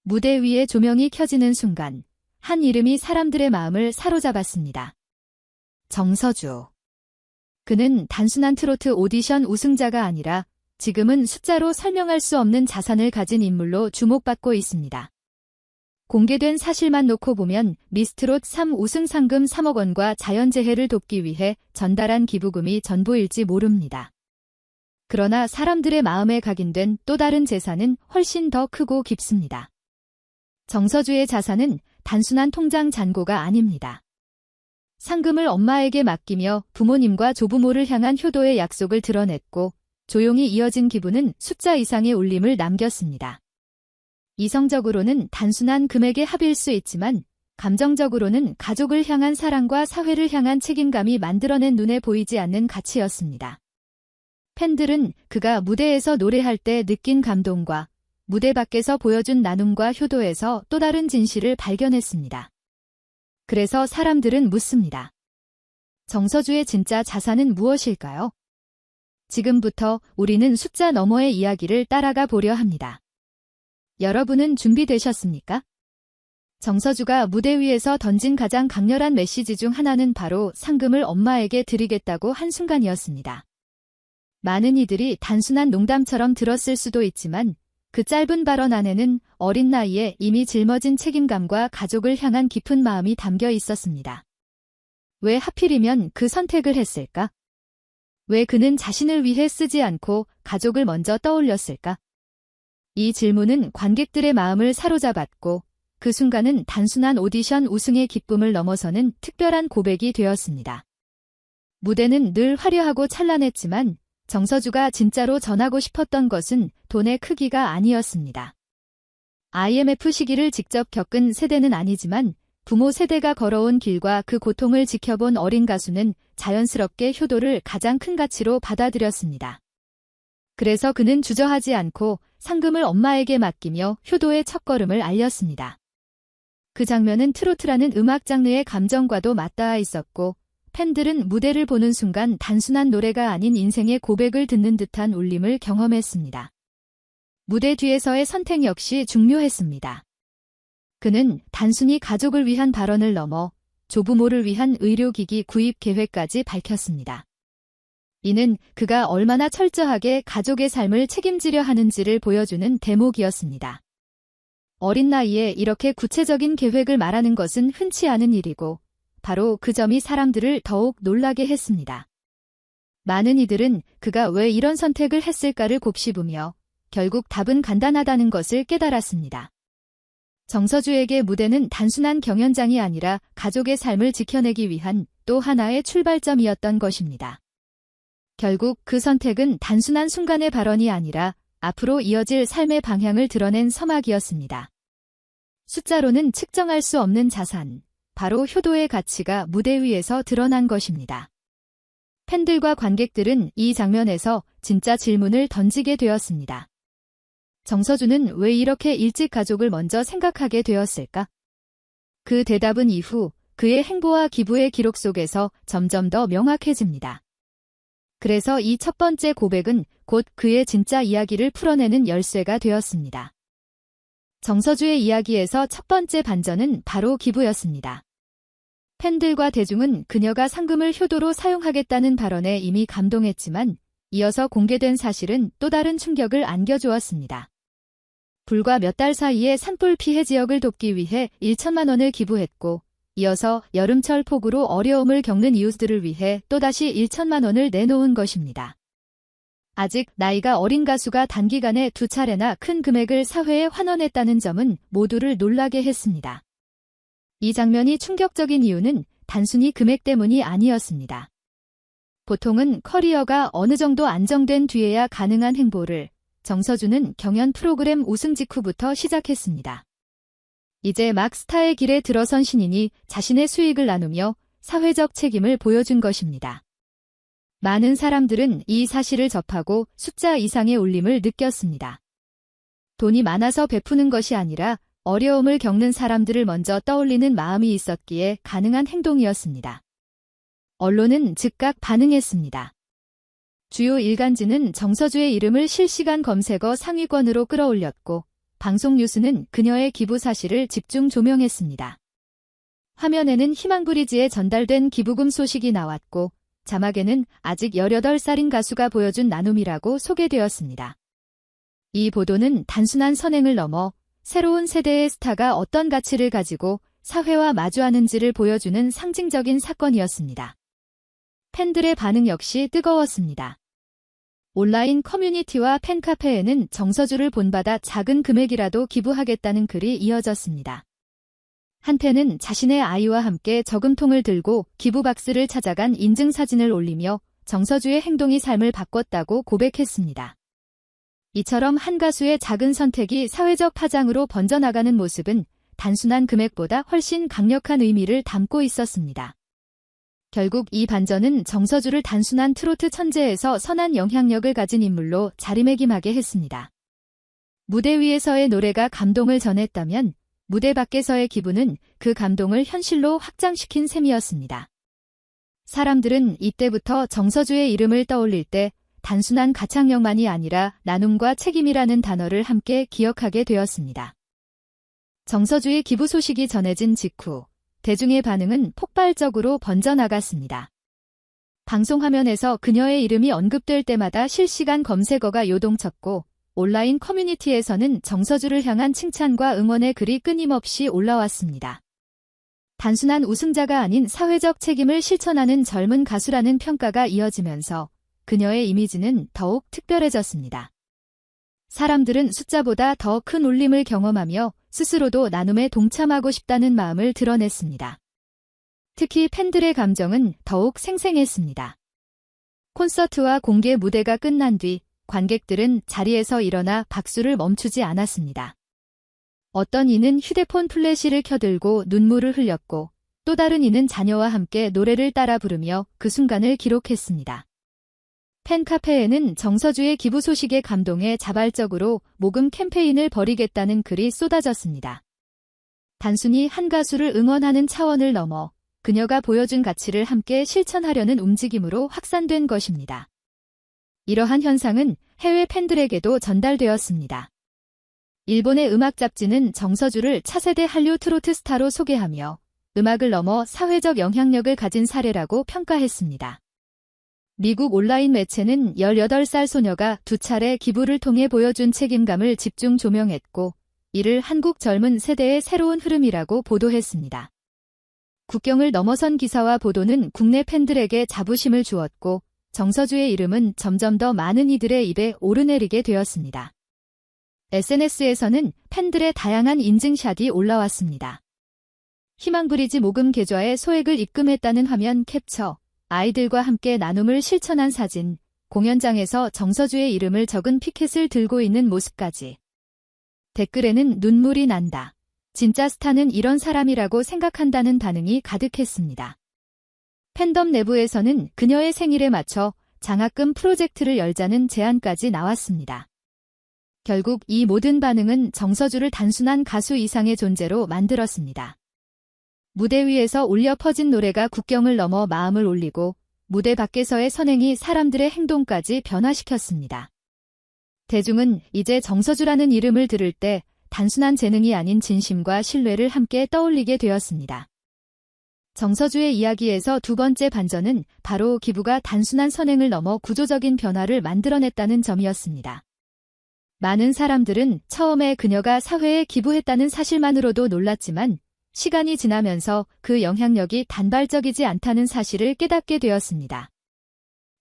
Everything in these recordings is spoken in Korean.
무대 위에 조명이 켜지는 순간 한 이름이 사람들의 마음을 사로잡았습니다. 정서주. 그는 단순한 트로트 오디션 우승자가 아니라 지금은 숫자로 설명할 수 없는 자산을 가진 인물로 주목받고 있습니다. 공개된 사실만 놓고 보면 미스트롯 3 우승 상금 3억 원과 자연재해를 돕기 위해 전달한 기부금이 전부일지 모릅니다. 그러나 사람들의 마음에 각인된 또 다른 재산은 훨씬 더 크고 깊습니다. 정서주의 자산은 단순한 통장 잔고가 아닙니다. 상금을 엄마에게 맡기며 부모님과 조부모를 향한 효도의 약속을 드러냈고 조용히 이어진 기부는 숫자 이상의 울림을 남겼습니다. 이성적으로는 단순한 금액의 합일 수 있지만 감정적으로는 가족을 향한 사랑과 사회를 향한 책임감이 만들어낸 눈에 보이지 않는 가치였습니다. 팬들은 그가 무대에서 노래할 때 느낀 감동과 무대 밖에서 보여준 나눔과 효도에서 또 다른 진실을 발견했습니다. 그래서 사람들은 묻습니다. 정서주의 진짜 자산은 무엇일까요? 지금부터 우리는 숫자 너머의 이야기를 따라가 보려 합니다. 여러분은 준비되셨습니까? 정서주가 무대 위에서 던진 가장 강렬한 메시지 중 하나는 바로 상금을 엄마에게 드리겠다고 한 순간이었습니다. 많은 이들이 단순한 농담처럼 들었을 수도 있지만 그 짧은 발언 안에는 어린 나이에 이미 짊어진 책임감과 가족을 향한 깊은 마음이 담겨 있었습니다. 왜 하필이면 그 선택을 했을까? 왜 그는 자신을 위해 쓰지 않고 가족을 먼저 떠올렸을까? 이 질문은 관객들의 마음을 사로잡았고 그 순간은 단순한 오디션 우승의 기쁨을 넘어서는 특별한 고백이 되었습니다. 무대는 늘 화려하고 찬란했지만 정서주가 진짜로 전하고 싶었던 것은 돈의 크기가 아니었습니다. IMF 시기를 직접 겪은 세대는 아니지만 부모 세대가 걸어온 길과 그 고통을 지켜본 어린 가수는 자연스럽게 효도를 가장 큰 가치로 받아들였습니다. 그래서 그는 주저하지 않고 상금을 엄마에게 맡기며 효도의 첫걸음을 알렸습니다. 그 장면은 트로트라는 음악 장르의 감정과도 맞닿아 있었고 팬들은 무대를 보는 순간 단순한 노래가 아닌 인생의 고백을 듣는 듯한 울림을 경험했습니다. 무대 뒤에서의 선택 역시 중요했습니다. 그는 단순히 가족을 위한 발언을 넘어 조부모를 위한 의료기기 구입 계획까지 밝혔습니다. 이는 그가 얼마나 철저하게 가족의 삶을 책임지려 하는지를 보여주는 대목이었습니다. 어린 나이에 이렇게 구체적인 계획을 말하는 것은 흔치 않은 일이고 바로 그 점이 사람들을 더욱 놀라게 했습니다. 많은 이들은 그가 왜 이런 선택을 했을까를 곱씹으며 결국 답은 간단하다는 것을 깨달았습니다. 정서주에게 무대는 단순한 경연장이 아니라 가족의 삶을 지켜내기 위한 또 하나의 출발점이었던 것입니다. 결국 그 선택은 단순한 순간의 발언이 아니라 앞으로 이어질 삶의 방향을 드러낸 서막이었습니다. 숫자로는 측정할 수 없는 자산, 바로 효도의 가치가 무대 위에서 드러난 것입니다. 팬들과 관객들은 이 장면에서 진짜 질문을 던지게 되었습니다. 정서주는 왜 이렇게 일찍 가족을 먼저 생각하게 되었을까? 그 대답은 이후 그의 행보와 기부의 기록 속에서 점점 더 명확해집니다. 그래서 이 첫 번째 고백은 곧 그의 진짜 이야기를 풀어내는 열쇠가 되었습니다. 정서주의 이야기에서 첫 번째 반전은 바로 기부였습니다. 팬들과 대중은 그녀가 상금을 효도로 사용하겠다는 발언에 이미 감동했지만 이어서 공개된 사실은 또 다른 충격을 안겨주었습니다. 불과 몇 달 사이에 산불 피해 지역을 돕기 위해 1천만 원을 기부했고 이어서 여름철 폭우로 어려움을 겪는 이웃들을 위해 또다시 1천만 원을 내놓은 것입니다. 아직 나이가 어린 가수가 단기간에 2차례나 큰 금액을 사회에 환원했다는 점은 모두를 놀라게 했습니다. 이 장면이 충격적인 이유는 단순히 금액 때문이 아니었습니다. 보통은 커리어가 어느 정도 안정된 뒤에야 가능한 행보를 정서주는 경연 프로그램 우승 직후부터 시작했습니다. 이제 막 스타의 길에 들어선 신인이 자신의 수익을 나누며 사회적 책임을 보여준 것입니다. 많은 사람들은 이 사실을 접하고 숫자 이상의 울림을 느꼈습니다. 돈이 많아서 베푸는 것이 아니라 어려움을 겪는 사람들을 먼저 떠올리는 마음이 있었기에 가능한 행동이었습니다. 언론은 즉각 반응했습니다. 주요 일간지는 정서주의 이름을 실시간 검색어 상위권으로 끌어올렸고 방송 뉴스는 그녀의 기부 사실을 집중 조명했습니다. 화면에는 희망브리지에 전달된 기부금 소식이 나왔고 자막에는 아직 18살인 가수가 보여준 나눔이라고 소개되었습니다. 이 보도는 단순한 선행을 넘어 새로운 세대의 스타가 어떤 가치를 가지고 사회와 마주하는지를 보여주는 상징적인 사건이었습니다. 팬들의 반응 역시 뜨거웠습니다. 온라인 커뮤니티와 팬카페에는 정서주를 본받아 작은 금액이라도 기부하겠다는 글이 이어졌습니다. 한 팬은 자신의 아이와 함께 저금통을 들고 기부박스를 찾아간 인증사진을 올리며 정서주의 행동이 삶을 바꿨다고 고백했습니다. 이처럼 한 가수의 작은 선택이 사회적 파장으로 번져나가는 모습은 단순한 금액보다 훨씬 강력한 의미를 담고 있었습니다. 결국 이 반전은 정서주를 단순한 트로트 천재에서 선한 영향력을 가진 인물로 자리매김하게 했습니다. 무대 위에서의 노래가 감동을 전했다면 무대 밖에서의 기부는 그 감동을 현실로 확장시킨 셈이었습니다. 사람들은 이때부터 정서주의 이름을 떠올릴 때 단순한 가창력만이 아니라 나눔과 책임이라는 단어를 함께 기억하게 되었습니다. 정서주의 기부 소식이 전해진 직후 대중의 반응은 폭발적으로 번져나갔습니다. 방송 화면에서 그녀의 이름이 언급될 때마다 실시간 검색어가 요동쳤고 온라인 커뮤니티에서는 정서주를 향한 칭찬과 응원의 글이 끊임없이 올라왔습니다. 단순한 우승자가 아닌 사회적 책임을 실천하는 젊은 가수라는 평가가 이어지면서 그녀의 이미지는 더욱 특별해졌습니다. 사람들은 숫자보다 더 큰 울림을 경험하며 스스로도 나눔에 동참하고 싶다는 마음을 드러냈습니다. 특히 팬들의 감정은 더욱 생생했습니다. 콘서트와 공개 무대가 끝난 뒤 관객들은 자리에서 일어나 박수를 멈추지 않았습니다. 어떤 이는 휴대폰 플래시를 켜들고 눈물을 흘렸고 또 다른 이는 자녀와 함께 노래를 따라 부르며 그 순간을 기록했습니다. 팬카페에는 정서주의 기부 소식에 감동해 자발적으로 모금 캠페인을 벌이겠다는 글이 쏟아졌습니다. 단순히 한 가수를 응원하는 차원을 넘어 그녀가 보여준 가치를 함께 실천하려는 움직임으로 확산된 것입니다. 이러한 현상은 해외 팬들에게도 전달되었습니다. 일본의 음악 잡지는 정서주를 차세대 한류 트로트 스타로 소개하며 음악을 넘어 사회적 영향력을 가진 사례라고 평가했습니다. 미국 온라인 매체는 18살 소녀가 2차례 기부를 통해 보여준 책임감을 집중 조명했고 이를 한국 젊은 세대의 새로운 흐름이라고 보도했습니다. 국경을 넘어선 기사와 보도는 국내 팬들에게 자부심을 주었고 정서주의 이름은 점점 더 많은 이들의 입에 오르내리게 되었습니다. SNS에서는 팬들의 다양한 인증샷이 올라왔습니다. 희망브리지 모금 계좌에 소액을 입금했다는 화면 캡처, 아이들과 함께 나눔을 실천한 사진, 공연장에서 정서주의 이름을 적은 피켓을 들고 있는 모습까지. 댓글에는 눈물이 난다. 진짜 스타는 이런 사람이라고 생각한다는 반응이 가득했습니다. 팬덤 내부에서는 그녀의 생일에 맞춰 장학금 프로젝트를 열자는 제안까지 나왔습니다. 결국 이 모든 반응은 정서주를 단순한 가수 이상의 존재로 만들었습니다. 무대 위에서 울려 퍼진 노래가 국경을 넘어 마음을 울리고 무대 밖에서의 선행이 사람들의 행동까지 변화시켰습니다. 대중은 이제 정서주라는 이름을 들을 때 단순한 재능이 아닌 진심과 신뢰를 함께 떠올리게 되었습니다. 정서주의 이야기에서 두 번째 반전은 바로 기부가 단순한 선행을 넘어 구조적인 변화를 만들어냈다는 점이었습니다. 많은 사람들은 처음에 그녀가 사회에 기부했다는 사실만으로도 놀랐지만 시간이 지나면서 그 영향력이 단발적이지 않다는 사실을 깨닫게 되었습니다.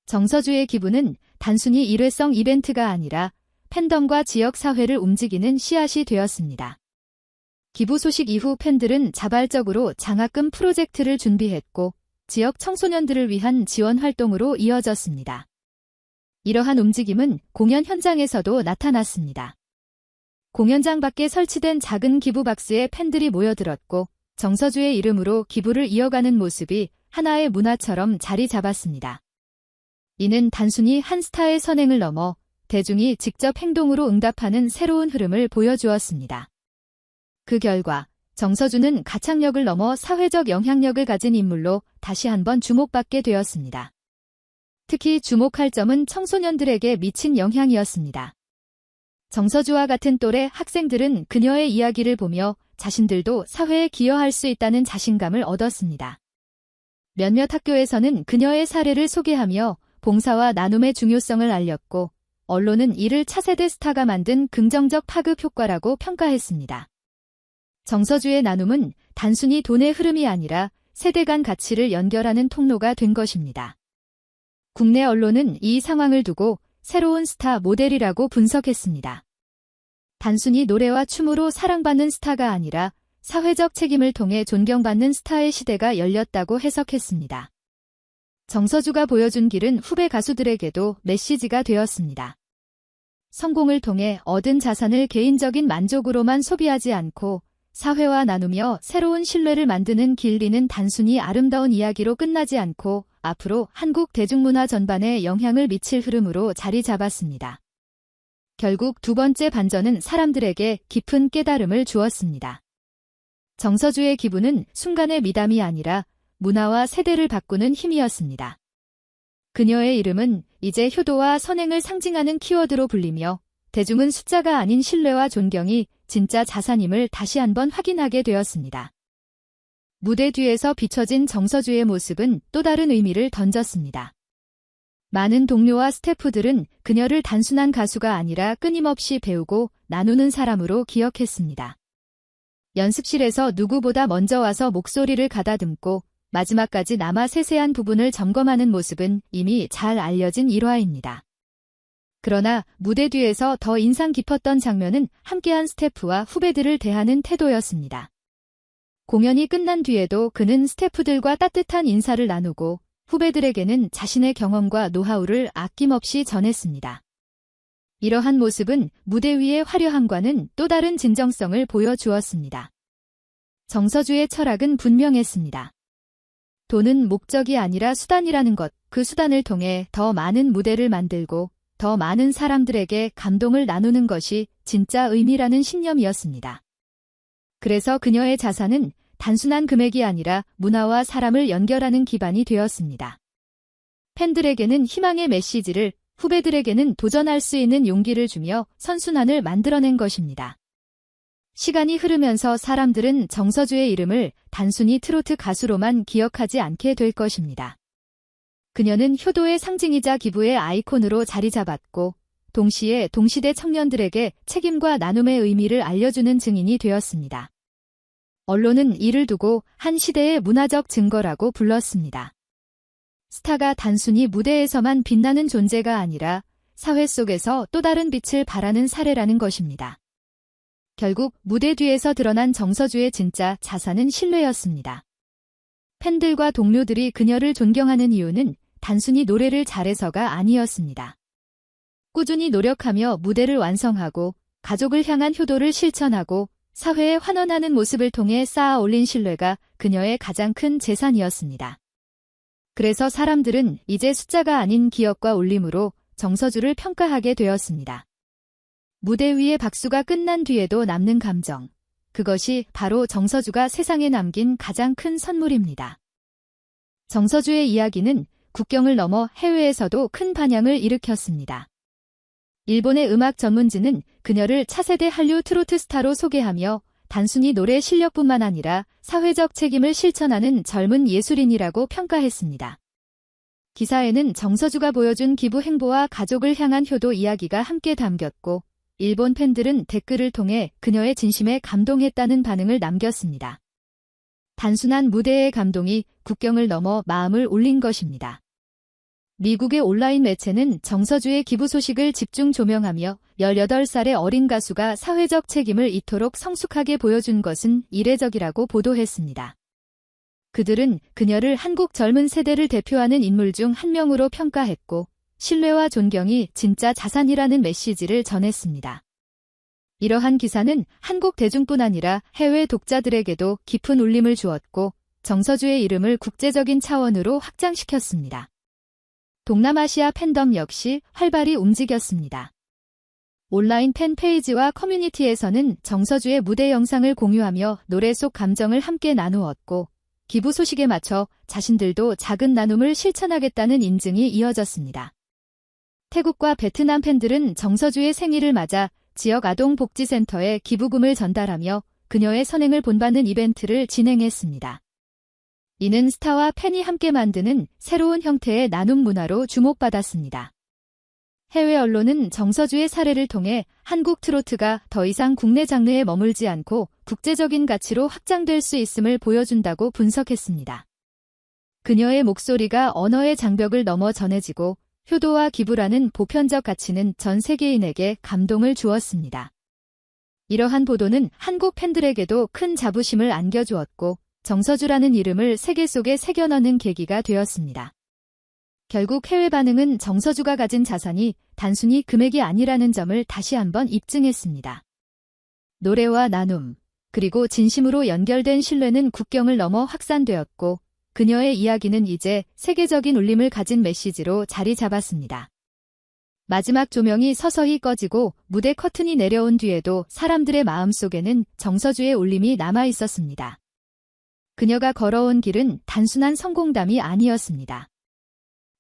정서주의 기부는 단순히 일회성 이벤트가 아니라 팬덤과 지역 사회를 움직이는 씨앗이 되었습니다. 기부 소식 이후 팬들은 자발적으로 장학금 프로젝트를 준비했고 지역 청소년들을 위한 지원 활동으로 이어졌습니다. 이러한 움직임은 공연 현장에서도 나타났습니다. 공연장 밖에 설치된 작은 기부 박스에 팬들이 모여들었고 정서주의 이름으로 기부를 이어가는 모습이 하나의 문화처럼 자리 잡았습니다. 이는 단순히 한 스타의 선행을 넘어 대중이 직접 행동으로 응답하는 새로운 흐름을 보여주었습니다. 그 결과 정서주는 가창력을 넘어 사회적 영향력을 가진 인물로 다시 한번 주목받게 되었습니다. 특히 주목할 점은 청소년들에게 미친 영향이었습니다. 정서주와 같은 또래 학생들은 그녀의 이야기를 보며 자신들도 사회에 기여할 수 있다는 자신감을 얻었습니다. 몇몇 학교에서는 그녀의 사례를 소개하며 봉사와 나눔의 중요성을 알렸고, 언론은 이를 차세대 스타가 만든 긍정적 파급 효과라고 평가했습니다. 정서주의 나눔은 단순히 돈의 흐름이 아니라 세대 간 가치를 연결하는 통로가 된 것입니다. 국내 언론은 이 상황을 두고 새로운 스타 모델이라고 분석했습니다. 단순히 노래와 춤으로 사랑받는 스타가 아니라 사회적 책임을 통해 존경받는 스타의 시대가 열렸다고 해석했습니다. 정서주가 보여준 길은 후배 가수들에게도 메시지가 되었습니다. 성공을 통해 얻은 자산을 개인적인 만족으로만 소비하지 않고 사회와 나누며 새로운 신뢰를 만드는 길리는 단순히 아름다운 이야기로 끝나지 않고 앞으로 한국 대중문화 전반에 영향을 미칠 흐름으로 자리 잡았습니다. 결국 두 번째 반전은 사람들에게 깊은 깨달음을 주었습니다. 정서주의 기부는 순간의 미담이 아니라 문화와 세대를 바꾸는 힘이었습니다. 그녀의 이름은 이제 효도와 선행을 상징하는 키워드로 불리며 대중은 숫자가 아닌 신뢰와 존경이 진짜 자산임을 다시 한번 확인하게 되었습니다. 무대 뒤에서 비춰진 정서주의 모습은 또 다른 의미를 던졌습니다. 많은 동료와 스태프들은 그녀를 단순한 가수가 아니라 끊임없이 배우고 나누는 사람으로 기억했습니다. 연습실에서 누구보다 먼저 와서 목소리를 가다듬고 마지막까지 남아 세세한 부분을 점검하는 모습은 이미 잘 알려진 일화입니다. 그러나 무대 뒤에서 더 인상 깊었던 장면은 함께한 스태프와 후배들을 대하는 태도였습니다. 공연이 끝난 뒤에도 그는 스태프들과 따뜻한 인사를 나누고 후배들에게는 자신의 경험과 노하우를 아낌없이 전했습니다. 이러한 모습은 무대 위의 화려함과는 또 다른 진정성을 보여주었습니다. 정서주의 철학은 분명했습니다. 돈은 목적이 아니라 수단이라는 것, 그 수단을 통해 더 많은 무대를 만들고 더 많은 사람들에게 감동을 나누는 것이 진짜 의미라는 신념이었습니다. 그래서 그녀의 자산은 단순한 금액이 아니라 문화와 사람을 연결하는 기반이 되었습니다. 팬들에게는 희망의 메시지를, 후배들에게는 도전할 수 있는 용기를 주며 선순환을 만들어낸 것입니다. 시간이 흐르면서 사람들은 정서주의 이름을 단순히 트로트 가수로만 기억하지 않게 될 것입니다. 그녀는 효도의 상징이자 기부의 아이콘으로 자리 잡았고, 동시에 동시대 청년들에게 책임과 나눔의 의미를 알려주는 증인이 되었습니다. 언론은 이를 두고 한 시대의 문화적 증거라고 불렀습니다. 스타가 단순히 무대에서만 빛나는 존재가 아니라 사회 속에서 또 다른 빛을 발하는 사례라는 것입니다. 결국 무대 뒤에서 드러난 정서주의 진짜 자산은 신뢰였습니다. 팬들과 동료들이 그녀를 존경하는 이유는 단순히 노래를 잘해서가 아니었습니다. 꾸준히 노력하며 무대를 완성하고 가족을 향한 효도를 실천하고 사회에 환원하는 모습을 통해 쌓아 올린 신뢰가 그녀의 가장 큰 재산이었습니다. 그래서 사람들은 이제 숫자가 아닌 기억과 울림으로 정서주를 평가하게 되었습니다. 무대 위의 박수가 끝난 뒤에도 남는 감정, 그것이 바로 정서주가 세상에 남긴 가장 큰 선물입니다. 정서주의 이야기는 국경을 넘어 해외에서도 큰 반향을 일으켰습니다. 일본의 음악 전문지는 그녀를 차세대 한류 트로트 스타로 소개하며 단순히 노래 실력뿐만 아니라 사회적 책임을 실천하는 젊은 예술인이라고 평가했습니다. 기사에는 정서주가 보여준 기부 행보와 가족을 향한 효도 이야기가 함께 담겼고, 일본 팬들은 댓글을 통해 그녀의 진심에 감동했다는 반응을 남겼습니다. 단순한 무대의 감동이 국경을 넘어 마음을 울린 것입니다. 미국의 온라인 매체는 정서주의 기부 소식을 집중 조명하며 18살의 어린 가수가 사회적 책임을 이토록 성숙하게 보여준 것은 이례적이라고 보도했습니다. 그들은 그녀를 한국 젊은 세대를 대표하는 인물 중 한 명으로 평가했고, 신뢰와 존경이 진짜 자산이라는 메시지를 전했습니다. 이러한 기사는 한국 대중뿐 아니라 해외 독자들에게도 깊은 울림을 주었고, 정서주의 이름을 국제적인 차원으로 확장시켰습니다. 동남아시아 팬덤 역시 활발히 움직였습니다. 온라인 팬 페이지와 커뮤니티에서는 정서주의 무대 영상을 공유하며 노래 속 감정을 함께 나누었고, 기부 소식에 맞춰 자신들도 작은 나눔을 실천하겠다는 인증이 이어졌습니다. 태국과 베트남 팬들은 정서주의 생일을 맞아 지역 아동복지센터에 기부금을 전달하며 그녀의 선행을 본받는 이벤트를 진행했습니다. 이는 스타와 팬이 함께 만드는 새로운 형태의 나눔 문화로 주목받았습니다. 해외 언론은 정서주의 사례를 통해 한국 트로트가 더 이상 국내 장르에 머물지 않고 국제적인 가치로 확장될 수 있음을 보여준다고 분석했습니다. 그녀의 목소리가 언어의 장벽을 넘어 전해지고 효도와 기부라는 보편적 가치는 전 세계인에게 감동을 주었습니다. 이러한 보도는 한국 팬들에게도 큰 자부심을 안겨주었고 정서주라는 이름을 세계 속에 새겨넣는 계기가 되었습니다. 결국 해외 반응은 정서주가 가진 자산이 단순히 금액이 아니라는 점을 다시 한번 입증했습니다. 노래와 나눔, 그리고 진심으로 연결된 신뢰는 국경을 넘어 확산되었고 그녀의 이야기는 이제 세계적인 울림을 가진 메시지로 자리 잡았습니다. 마지막 조명이 서서히 꺼지고 무대 커튼이 내려온 뒤에도 사람들의 마음속에는 정서주의 울림이 남아 있었습니다. 그녀가 걸어온 길은 단순한 성공담이 아니었습니다.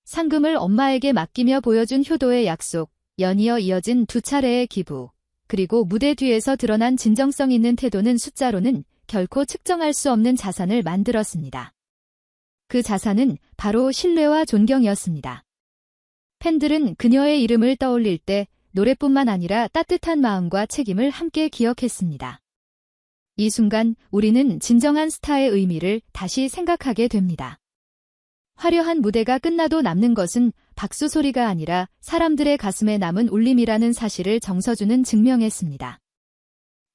상금을 엄마에게 맡기며 보여준 효도의 약속, 연이어 이어진 2차례의 기부, 그리고 무대 뒤에서 드러난 진정성 있는 태도는 숫자로는 결코 측정할 수 없는 자산을 만들었습니다. 그 자산은 바로 신뢰와 존경이었습니다. 팬들은 그녀의 이름을 떠올릴 때 노래뿐만 아니라 따뜻한 마음과 책임을 함께 기억했습니다. 이 순간 우리는 진정한 스타의 의미를 다시 생각하게 됩니다. 화려한 무대가 끝나도 남는 것은 박수 소리가 아니라 사람들의 가슴에 남은 울림이라는 사실을 정서주는 증명했습니다.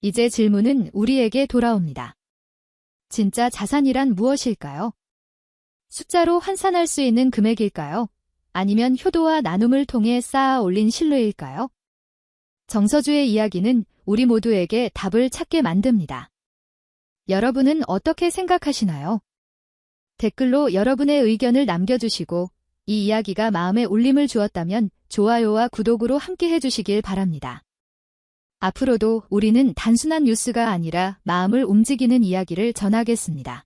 이제 질문은 우리에게 돌아옵니다. 진짜 자산이란 무엇일까요? 숫자로 환산할 수 있는 금액일까요? 아니면 효도와 나눔을 통해 쌓아 올린 신뢰일까요? 정서주의 이야기는 우리 모두에게 답을 찾게 만듭니다. 여러분은 어떻게 생각하시나요? 댓글로 여러분의 의견을 남겨주시고 이 이야기가 마음에 울림을 주었다면 좋아요와 구독으로 함께 해주시길 바랍니다. 앞으로도 우리는 단순한 뉴스가 아니라 마음을 움직이는 이야기를 전하겠습니다.